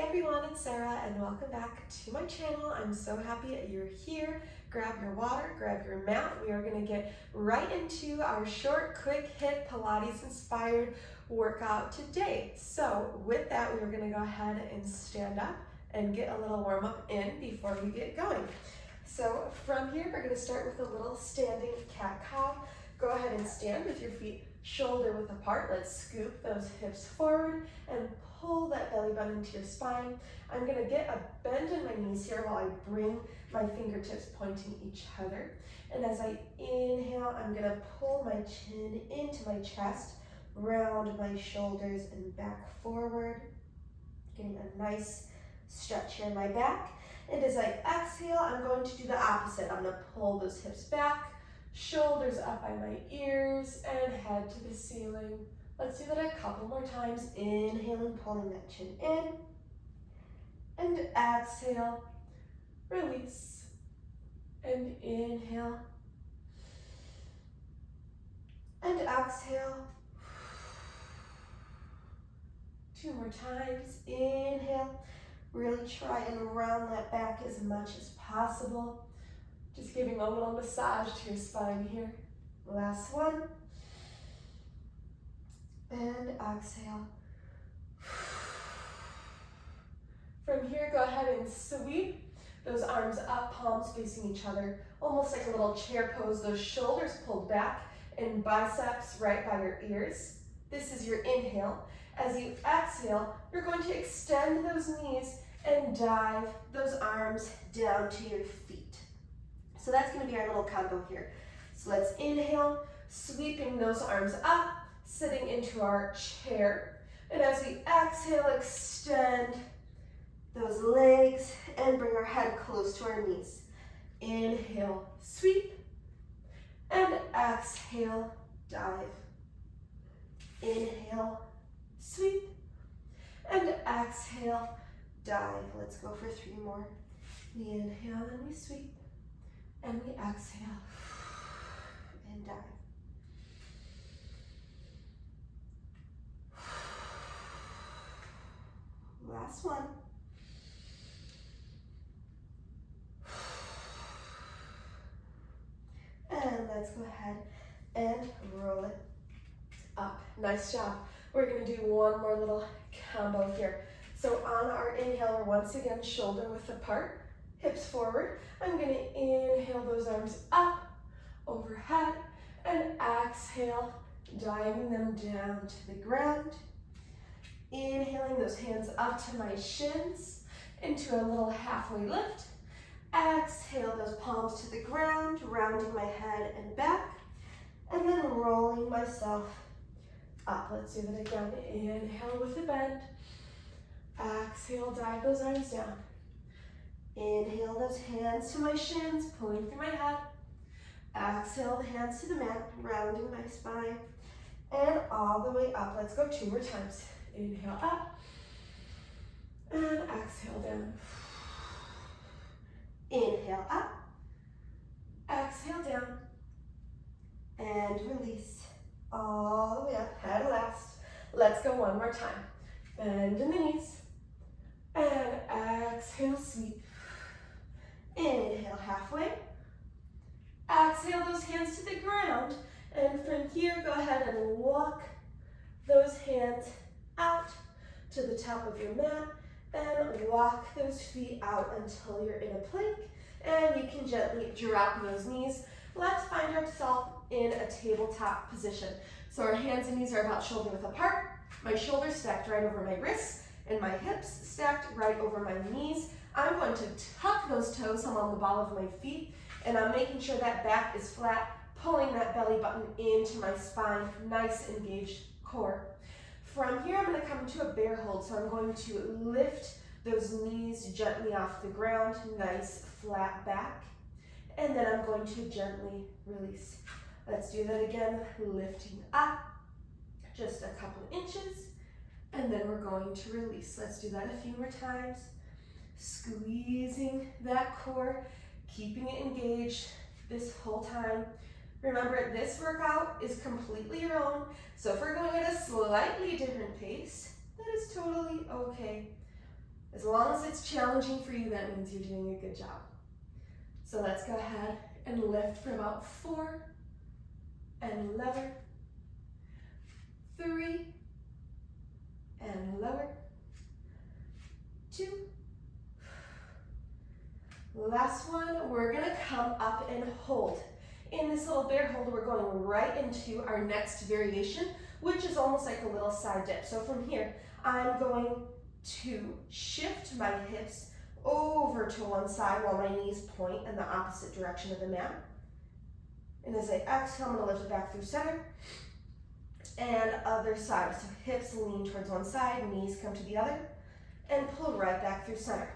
everyone, it's Sarah and welcome back to my channel. I'm so happy that you're here. Grab your water, grab your mat. We are going to get right into our short, quick HIIT Pilates inspired workout today. So with that, we are going to go ahead and stand up and get a little warm up in before we get going. So from here, we're going to start with a little standing cat-cow. Go ahead and stand with your feet shoulder width apart. Let's scoop those hips forward and pull that belly button into your spine. I'm going to get a bend in my knees here while I bring my fingertips pointing each other. And as I inhale, I'm going to pull my chin into my chest, round my shoulders and back forward, getting a nice stretch here in my back. And as I exhale, I'm going to do the opposite. I'm going to pull those hips back, shoulders up by my ears, and head to the ceiling. Let's do that a couple more times. Inhaling, pulling that chin in, and exhale, release, and inhale, and exhale. 2 more times. Inhale, really try and round that back as much as possible. Just giving a little massage to your spine here. Last one. And exhale. From here, go ahead and sweep those arms up, palms facing each other, almost like a little chair pose. Those shoulders pulled back and biceps right by your ears. This is your inhale. As you exhale, you're going to extend those knees and dive those arms down to your feet. So that's going to be our little combo here. So let's inhale, sweeping those arms up, sitting into our chair. And as we exhale, extend those legs and bring our head close to our knees. Inhale, sweep, and exhale, dive. Inhale, sweep, and exhale, dive. Let's go for 3 more. We inhale and we sweep, and we exhale and dive. Last one. And let's go ahead and roll it up. Nice job. We're going to do one more little combo here. So on our inhale, we're once again shoulder width apart, hips forward. I'm going to inhale those arms up, overhead, and exhale, diving them down to the ground. Inhaling those hands up to my shins into a little halfway lift. Exhale those palms to the ground, rounding my head and back, and then rolling myself up. Let's do that again. Inhale with a bend. Exhale, dive those arms down. Inhale those hands to my shins, pulling through my head. Exhale the hands to the mat, rounding my spine, and all the way up. Let's go 2 more times. Inhale up, and exhale down. Inhale up, exhale down, and release. All the way up, head last. Let's go one more time. Bend in the knees, and exhale, sweep. Inhale halfway. Exhale those hands to the ground, and from here, go ahead and walk those hands out to the top of your mat and walk those feet out until you're in a plank, and you can gently drop those knees. Let's find ourselves in a tabletop position. So our hands and knees are about shoulder width apart, my shoulders stacked right over my wrists, and my hips stacked right over my knees. I'm going to tuck those toes along the ball of my feet, and I'm making sure that back is flat, pulling that belly button into my spine, nice engaged core. From here, I'm going to come to a bear hold, so I'm going to lift those knees gently off the ground, nice flat back, and then I'm going to gently release. Let's do that again, lifting up just a couple inches, and then we're going to release. Let's do that a few more times, squeezing that core, keeping it engaged this whole time. Remember, this workout is completely your own, so if we're going at a slightly different pace, that is totally okay. As long as it's challenging for you, that means you're doing a good job. So let's go ahead and lift for about 4, and lower, 3, and lower, 2. Last one, we're gonna come up and hold. In this little bear hold, we're going right into our next variation, which is almost like a little side dip. So from here, I'm going to shift my hips over to one side while my knees point in the opposite direction of the mat. And as I exhale, I'm gonna lift it back through center. And other side, so hips lean towards one side, knees come to the other, and pull right back through center.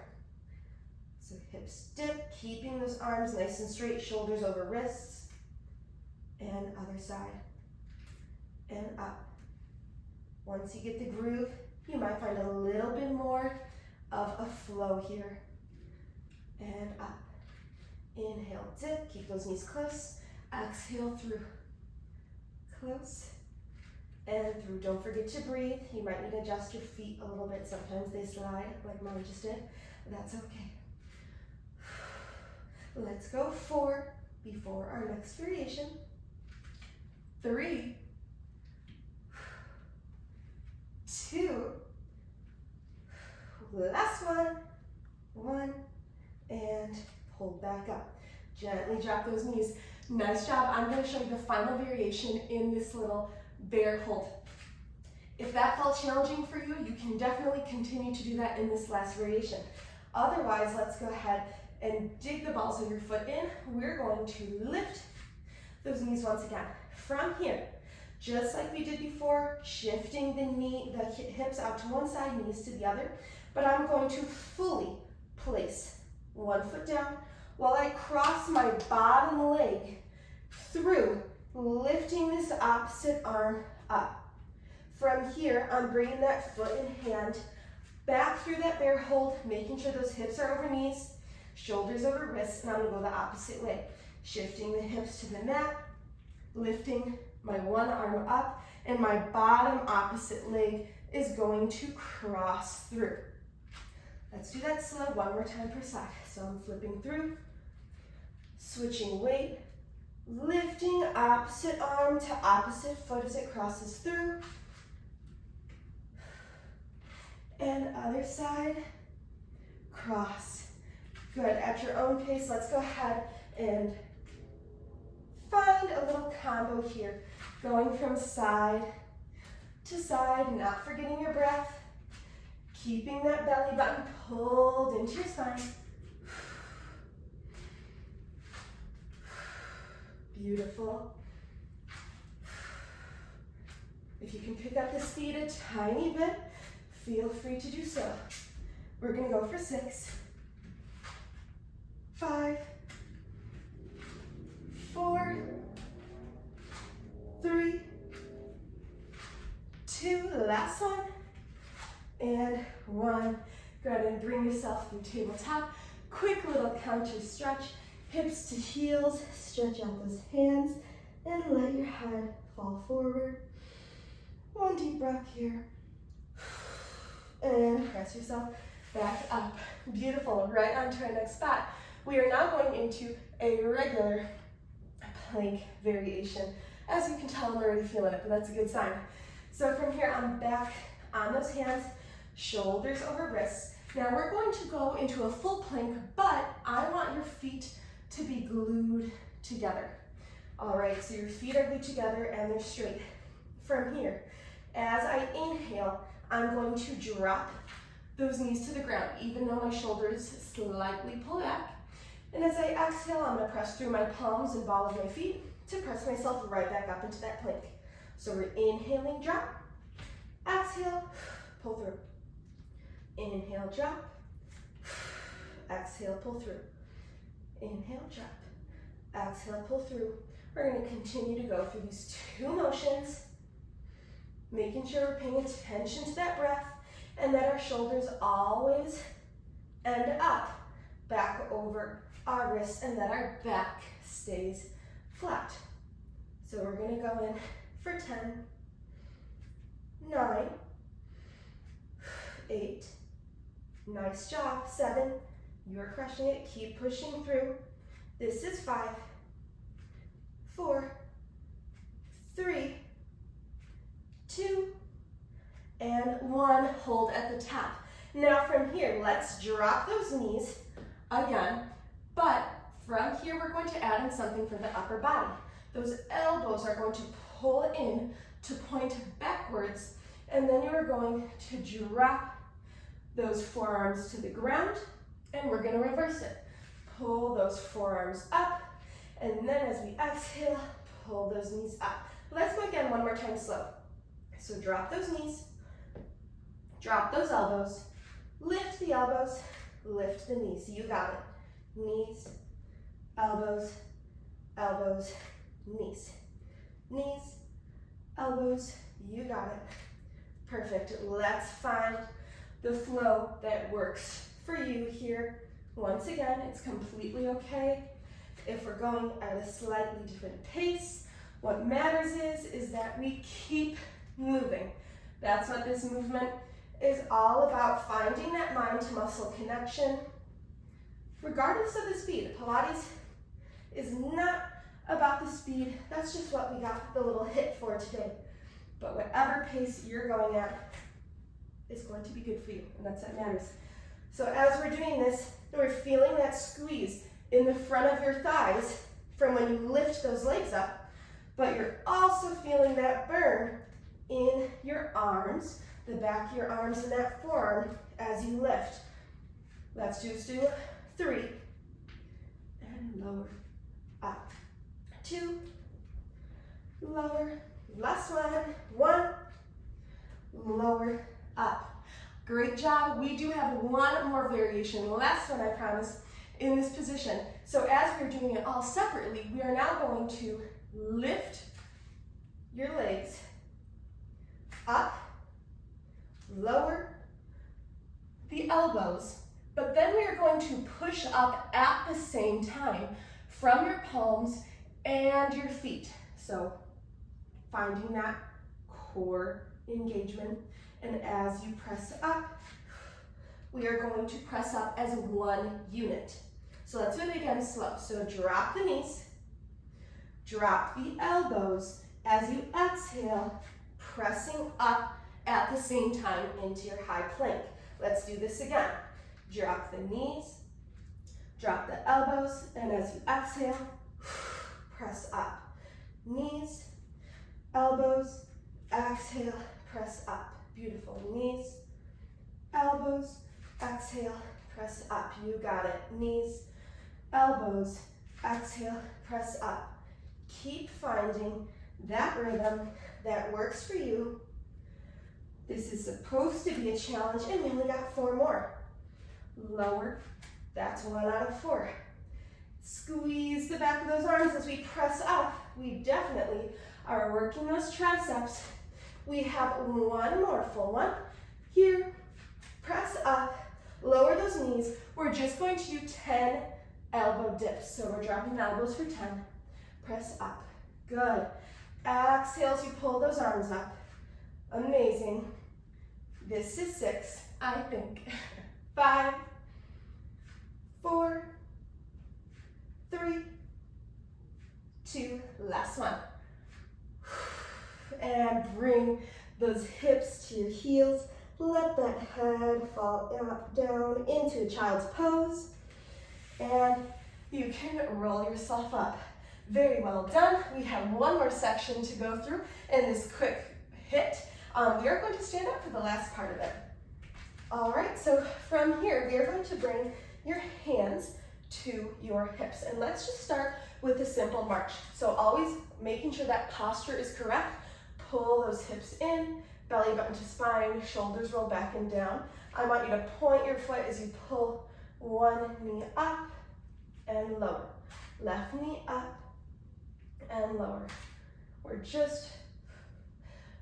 So hips dip, keeping those arms nice and straight, shoulders over wrists, and other side, and up. Once you get the groove, you might find a little bit more of a flow here, and up. Inhale, dip, keep those knees close, exhale through, close, and through. Don't forget to breathe. You might need to adjust your feet a little bit. Sometimes they slide, like mine just did. That's okay. Let's go 4 before our next variation. 3, 2, last one, 1, and pull back up. Gently drop those knees. Nice job. I'm going to show you the final variation in this little bear hold. If that felt challenging for you, you can definitely continue to do that in this last variation. Otherwise, let's go ahead and dig the balls of your foot in. We're going to lift those knees once again. From here, just like we did before, shifting the hips out to one side, knees to the other, but I'm going to fully place one foot down while I cross my bottom leg through, lifting this opposite arm up. From here, I'm bringing that foot and hand back through that bear hold, making sure those hips are over knees, shoulders over wrists, and I'm gonna go the opposite way. Shifting the hips to the mat, lifting my one arm up, and my bottom opposite leg is going to cross through. Let's do that slow, one more time per side. So I'm flipping through, switching weight, lifting opposite arm to opposite foot as it crosses through. And other side, cross. Good, at your own pace, let's go ahead and find a little combo here. Going from side to side, not forgetting your breath. Keeping that belly button pulled into your spine. Beautiful. If you can pick up the speed a tiny bit, feel free to do so. We're gonna go for 6, 5, 4, 3, 2, last one, and 1. Go ahead and bring yourself through tabletop. Quick little counter stretch, hips to heels, stretch out those hands, and let your head fall forward. One deep breath here. And press yourself back up. Beautiful, right on to our next spot. We are now going into a regular plank variation. As you can tell, I'm already feeling it, but that's a good sign. So from here, I'm back on those hands, shoulders over wrists. Now we're going to go into a full plank, but I want your feet to be glued together. All right, so your feet are glued together and they're straight. From here, as I inhale, I'm going to drop those knees to the ground, even though my shoulders slightly pull back. And as I exhale, I'm gonna press through my palms and ball of my feet to press myself right back up into that plank. So we're inhaling, drop. Exhale, pull through. Inhale, drop. Exhale, pull through. Inhale, drop. Exhale, pull through. We're gonna continue to go through these 2 motions, making sure we're paying attention to that breath and that our shoulders always end up back over our wrists and that our back stays flat. So we're gonna go in for 10, 9, 8, Nice job. 7. You're crushing it. Keep pushing through. This is 5, 4, 3, 2, and 1. Hold at the top. Now from here, let's drop those knees again, but from here we're going to add in something for the upper body. Those elbows are going to pull in to point backwards, and then you are going to drop those forearms to the ground, and we're going to reverse it. Pull those forearms up, and then as we exhale, pull those knees up. Let's go again one more time slow. So drop those knees, drop those elbows, lift the elbows, lift the knees. You got it. Knees, elbows, elbows, knees. Knees, elbows, you got it. Perfect. Let's find the flow that works for you here. Once again, it's completely okay if we're going at a slightly different pace. What matters is that we keep moving. That's what this movement is all about, finding that mind to muscle connection. Regardless of the speed, Pilates is not about the speed. That's just what we got the little hit for today. But whatever pace you're going at is going to be good for you, and that's what matters. So as we're doing this, we're feeling that squeeze in the front of your thighs from when you lift those legs up, but you're also feeling that burn in your arms, the back of your arms and that forearm as you lift. Let's just do 3, and lower, up, 2, lower, last one, 1, lower, up. Great job. We do have one more variation, last one I promise, in this position. So as we're doing it all separately, we are now going to lift your legs up, lower the elbows, but then we are going to push up at the same time from your palms and your feet. So finding that core engagement, and as you press up, we are going to press up as one unit. So let's do it again slow. So drop the knees, drop the elbows as you exhale, pressing up at the same time into your high plank. Let's do this again. Drop the knees, drop the elbows, and as you exhale, press up. Knees, elbows, exhale, press up. Beautiful. Knees, elbows, exhale, press up. You got it. Knees, elbows, exhale, press up. Keep finding that rhythm that works for you. This is supposed to be a challenge, and we only got 4 more. Lower, that's 1 out of 4. Squeeze the back of those arms as we press up. We definitely are working those triceps. We have 1 more full one. Here, press up, lower those knees. We're just going to do 10 elbow dips. So we're dropping the elbows for 10. Press up. Good. Exhale as you pull those arms up. Amazing. This is 6, I think. 5, 4, 3, 2, last one. And bring those hips to your heels. Let that head fall up, down into child's pose. And you can roll yourself up. Very well done. We have 1 more section to go through in this quick HIIT. We are going to stand up for the last part of it. All right, so from here, we are going to bring your hands to your hips. And let's just start with a simple march. So always making sure that posture is correct. Pull those hips in, belly button to spine, shoulders roll back and down. I want you to point your foot as you pull one knee up and lower. Left knee up and lower. We're just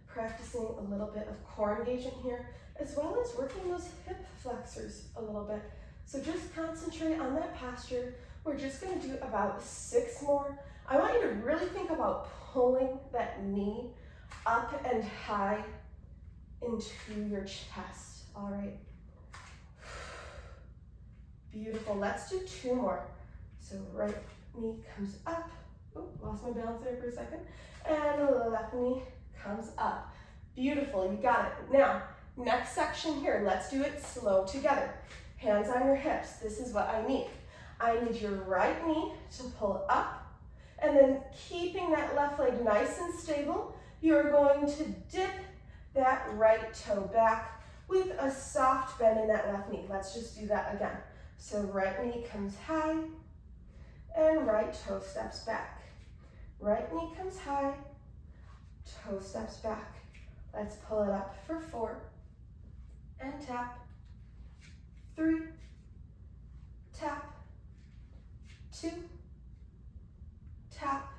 practicing a little bit of core engagement here, as well as working those hip flexors a little bit. So just concentrate on that posture. We're just going to do about 6 more. I want you to really think about pulling that knee up and high into your chest. All right. Beautiful. Let's do 2 more. So right knee comes up. Oh, lost my balance there for a second. And left knee comes up. Beautiful, you got it. Now, next section here, let's do it slow together. Hands on your hips. This is what I need. I need your right knee to pull up, and then keeping that left leg nice and stable, you're going to dip that right toe back with a soft bend in that left knee. Let's just do that again. So right knee comes high, and right toe steps back. Right knee comes high, toe steps back. Let's pull it up for 4, and tap, 3, tap, 2, tap,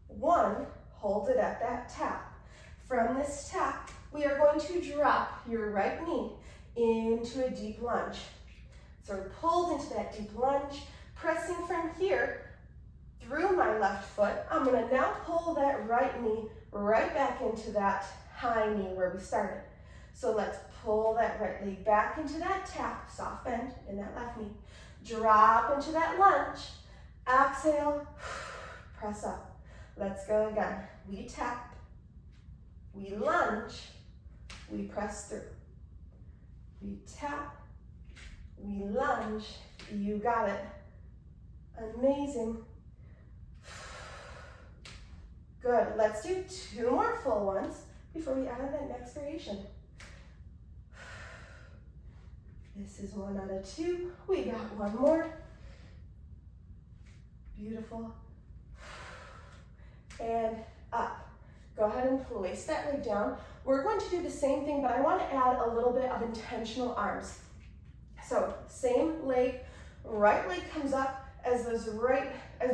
1, hold it at that tap. From this tap, we are going to drop your right knee into a deep lunge. So we're pulled into that deep lunge, pressing from here through my left foot. I'm gonna now pull that right knee right back into that high knee where we started. So let's pull that right leg back into that tap, soft bend in that left knee. Drop into that lunge. Exhale, press up. Let's go again. We tap, we lunge, we press through. We tap, we lunge. You got it. Amazing. Good. Let's do 2 more full ones before we add that next variation. This is 1 out of 2. We got 1 more. Beautiful. And up. Go ahead and place that leg down. We're going to do the same thing, but I want to add a little bit of intentional arms. So same leg, right leg comes up as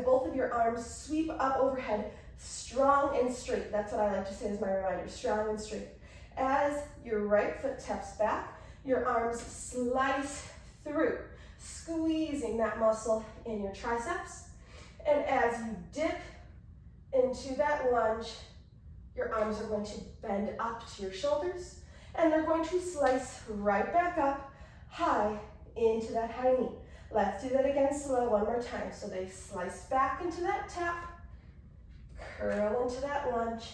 both of your arms sweep up overhead, strong and straight. That's what I like to say as my reminder, strong and straight. As your right foot taps back, your arms slice through, squeezing that muscle in your triceps. And as you dip into that lunge, your arms are going to bend up to your shoulders, and they're going to slice right back up, high into that high knee. Let's do that again slow 1 more time. So they slice back into that tap, curl into that lunge,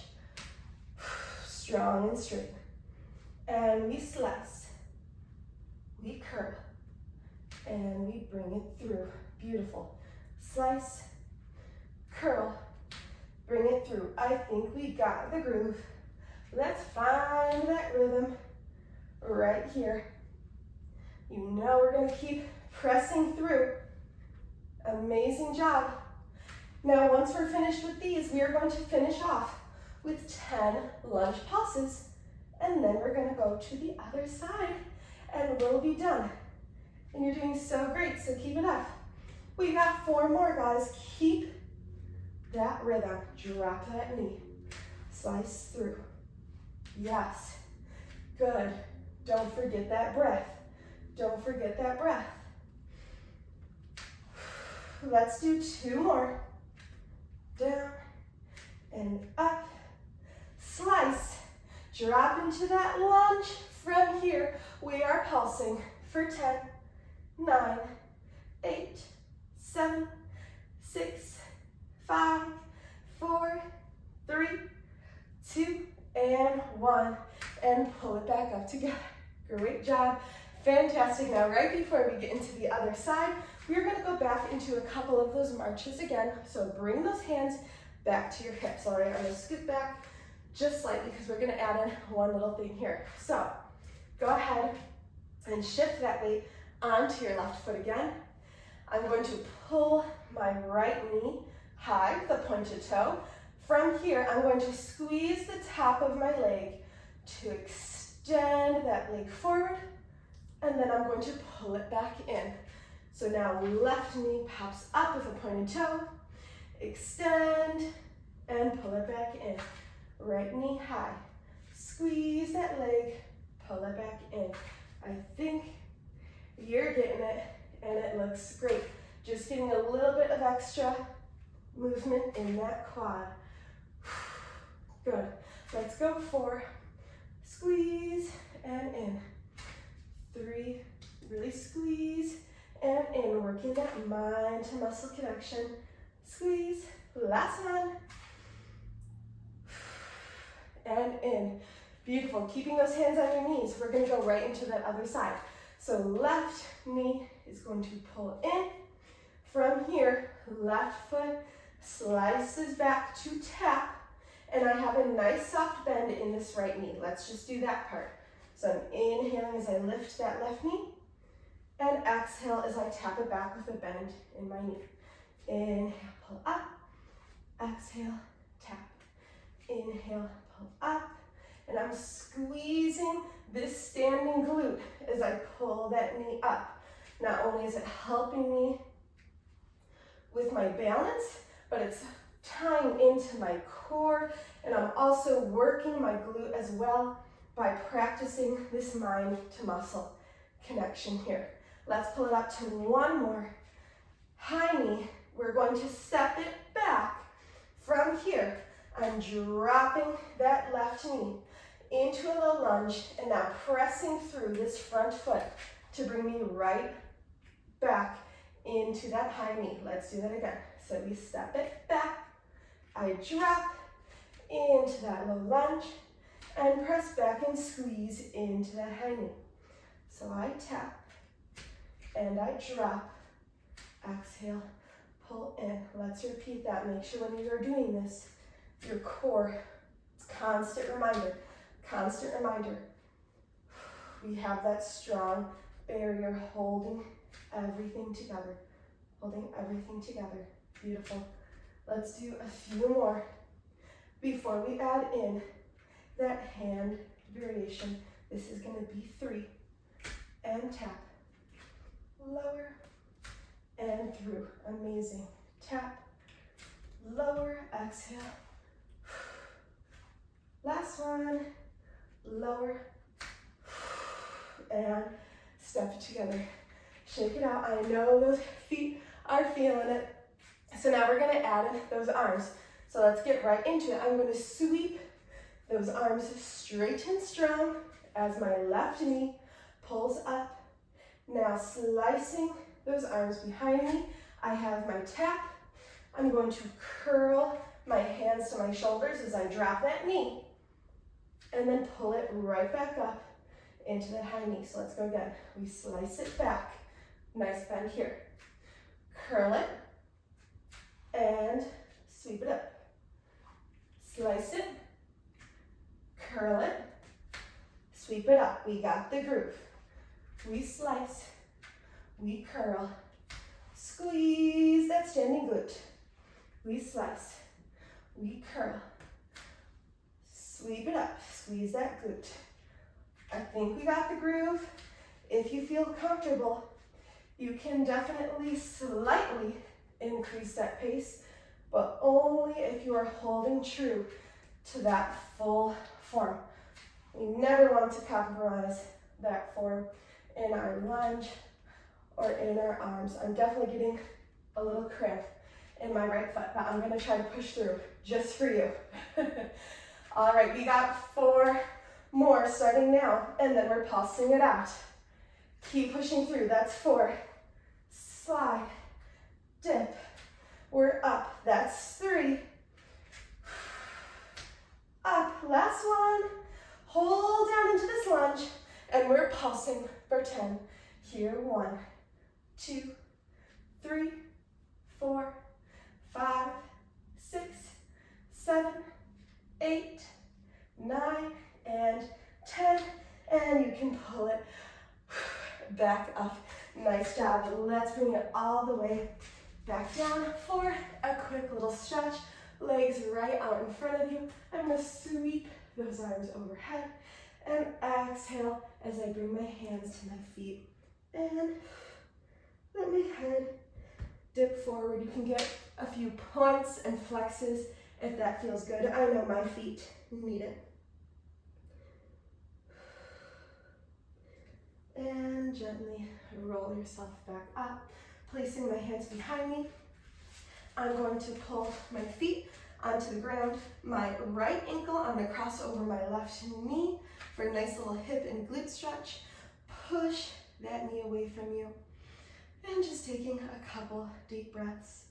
strong and straight. And we slice, we curl, and we bring it through. Beautiful. Slice, curl, bring it through. I think we got the groove. Let's find that rhythm right here. You know we're going to keep pressing through. Amazing job. Now once we're finished with these, we are going to finish off with 10 lunge pulses, and then we're going to go to the other side and we'll be done. And you're doing so great, so keep it up. We got 4 more, guys. Keep that rhythm. Drop that knee. Slice through. Yes. Good. Don't forget that breath. Don't forget that breath. Let's do 2 more. Down and up. Slice. Drop into that lunge. From here, we are pulsing for 10, 9, 8, 7, 6, 5, 4, 3, 2, and 1. And pull it back up together. Great job. Fantastic. Now, right before we get into the other side, we're going to go back into a couple of those marches again. So bring those hands back to your hips. All right, I'm going to scoot back just slightly because we're going to add in one little thing here. So go ahead and shift that weight onto your left foot again. I'm going to pull my right knee high with a pointed toe. From here, I'm going to squeeze the top of my leg to extend that leg forward, and then I'm going to pull it back in. So now left knee pops up with a pointed toe, extend, and pull it back in. Right knee high, squeeze that leg, pull it back in. I think you're getting it, and it looks great. Just getting a little bit of extra movement in that quad. Good. Let's go 4. Squeeze and in. 3. Really squeeze working that mind to muscle connection. Squeeze, last one. And in. Beautiful, keeping those hands on your knees. We're gonna go right into that other side. So left knee is going to pull in. From here, left foot slices back to tap. And I have a nice soft bend in this right knee. Let's just do that part. So I'm inhaling as I lift that left knee. And exhale as I tap it back with a bend in my knee. Inhale, pull up. Exhale, tap. Inhale, pull up. And I'm squeezing this standing glute as I pull that knee up. Not only is it helping me with my balance, but it's tying into my core, and I'm also working my glute as well by practicing this mind to muscle connection here. Let's pull it up to one more. High knee, we're going to step it back. From here, I'm dropping that left knee into a little lunge, and now pressing through this front foot to bring me right back into that high knee. Let's do that again. So we step it back, I drop into that low lunge, and press back and squeeze into that high knee. So I tap, and I drop, exhale, pull in. Let's repeat that. Make sure when you're doing this, your core, it's constant reminder. Constant reminder. We have that strong barrier holding everything together. Holding everything together. Beautiful. Let's do a few more before we add in that hand variation. This is going to be 3. And tap. Lower and through. Amazing. Tap. Lower. Exhale. Last one. Lower, and step it together. Shake it out. I know those feet are feeling it. So now we're gonna add in those arms. So let's get right into it. I'm gonna sweep those arms straight and strong as my left knee pulls up. Now slicing those arms behind me, I have my tap. I'm going to curl my hands to my shoulders as I drop that knee. And then pull it right back up into that high knee. So let's go again. We slice it back. Nice bend here. Curl it and sweep it up. Slice it, curl it, sweep it up. We got the groove. We slice, we curl, squeeze that standing glute. We slice, we curl, sweep it up, squeeze that glute. I think we got the groove. If you feel comfortable, you can definitely slightly increase that pace, but only if you are holding true to that full form. We never want to compromise that form in our lunge or in our arms. I'm definitely getting a little cramp in my right foot, but I'm gonna try to push through just for you. All right, we got 4 more starting now, and then we're pulsing it out. Keep pushing through, that's 4. Slide, dip, we're up, that's 3. Up, last one. Hold down into this lunge, and we're pulsing for 10. Here, 1, 2, 3, 4, 5, 6, 7, 8, 9, and 10. And you can pull it back up. Nice job. Let's bring it all the way back down for a quick little stretch. Legs right out in front of you. I'm going to sweep those arms overhead and exhale as I bring my hands to my feet and let my head dip forward. You can get a few points and flexes if that feels good. I know my feet need it. And gently roll yourself back up, placing my hands behind me. I'm going to pull my feet onto the ground. My right ankle, I'm going to cross over my left knee for a nice little hip and glute stretch. Push that knee away from you. And just taking a couple deep breaths.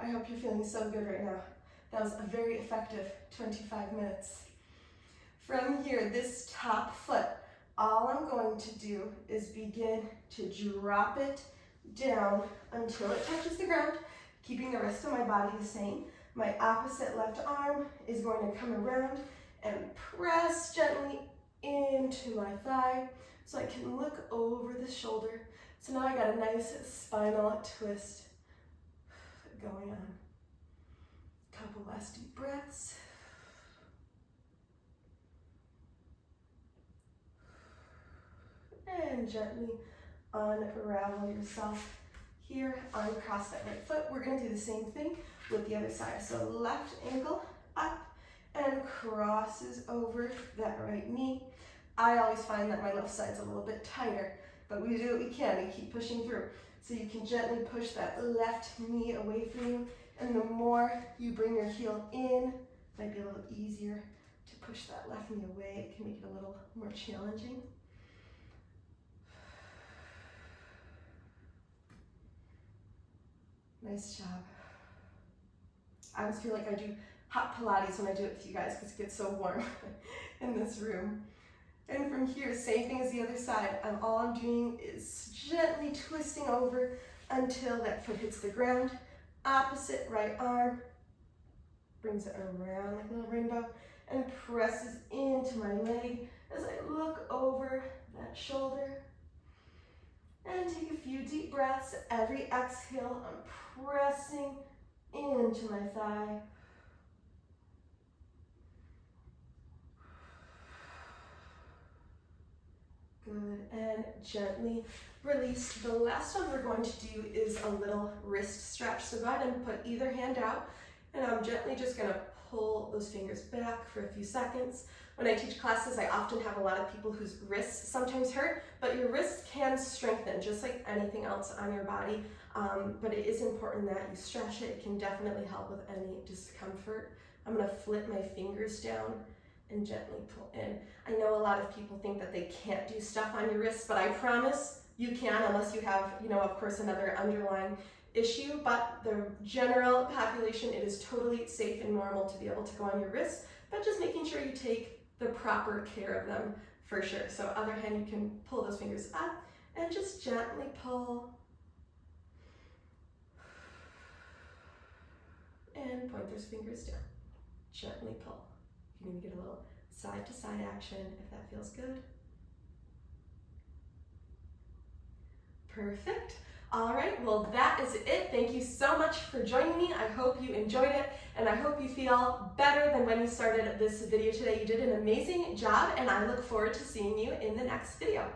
I hope you're feeling so good right now. That was a very effective 25 minutes. From here, this top foot, all I'm going to do is begin to drop it down until it touches the ground, keeping the rest of my body the same. My opposite left arm is going to come around and press gently into my thigh so I can look over the shoulder. So now I got a nice spinal twist going on. Couple last deep breaths. And gently unravel yourself here, uncross that right foot. We're gonna do the same thing with the other side. So left ankle up and crosses over that right knee. I always find that my left side's a little bit tighter, but we do what we can. We keep pushing through. So you can gently push that left knee away from you. And the more you bring your heel in, it might be a little easier to push that left knee away. It can make it a little more challenging. Nice job. I always feel like I do hot Pilates when I do it with you guys because it gets so warm in this room. And from here, same thing as the other side. All I'm doing is gently twisting over until that foot hits the ground. Opposite right arm brings it around like a little rainbow and presses into my leg as I look over that shoulder. And take a few deep breaths. Every exhale, I'm pressing into my thigh. Good, and gently release. The last one we're going to do is a little wrist stretch. So go ahead and put either hand out, and I'm gently just gonna pull those fingers back for a few seconds. When I teach classes, I often have a lot of people whose wrists sometimes hurt, but your wrists can strengthen just like anything else on your body. But it is important that you stretch it. It can definitely help with any discomfort. I'm gonna flip my fingers down and gently pull in. I know a lot of people think that they can't do stuff on your wrists, but I promise you can, unless you have, of course, another underlying issue. But the general population, it is totally safe and normal to be able to go on your wrists, but just making sure you take the proper care of them for sure. So other hand, you can pull those fingers up and just gently pull. And point those fingers down. Gently pull. You can even get a little side to side action if that feels good. Perfect. All right, well that is it. Thank you so much for joining me. I hope you enjoyed it, and I hope you feel better than when you started this video today. You did an amazing job, and I look forward to seeing you in the next video.